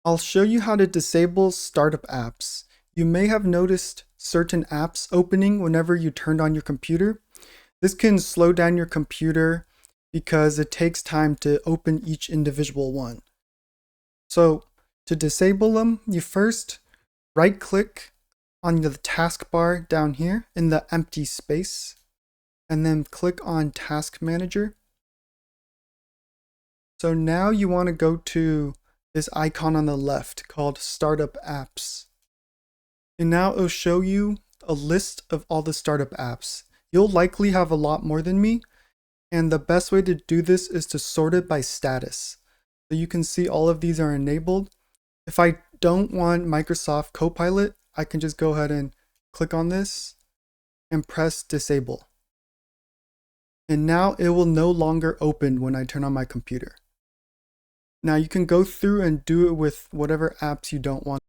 I'll show you how to disable startup apps. You may have noticed certain apps opening whenever you turned on your computer. This can slow down your computer because it takes time to open each individual one. So to disable them, you first right-click on the taskbar down here in the empty space, and then click on Task Manager. So now you want to go to this icon on the left called Startup Apps. And now it'll show you a list of all the startup apps. You'll likely have a lot more than me, and the best way to do this is to sort it by status. So you can see all of these are enabled. If I don't want Microsoft Copilot, I can just go ahead and click on this and press disable. And now it will no longer open when I turn on my computer. Now you can go through and do it with whatever apps you don't want.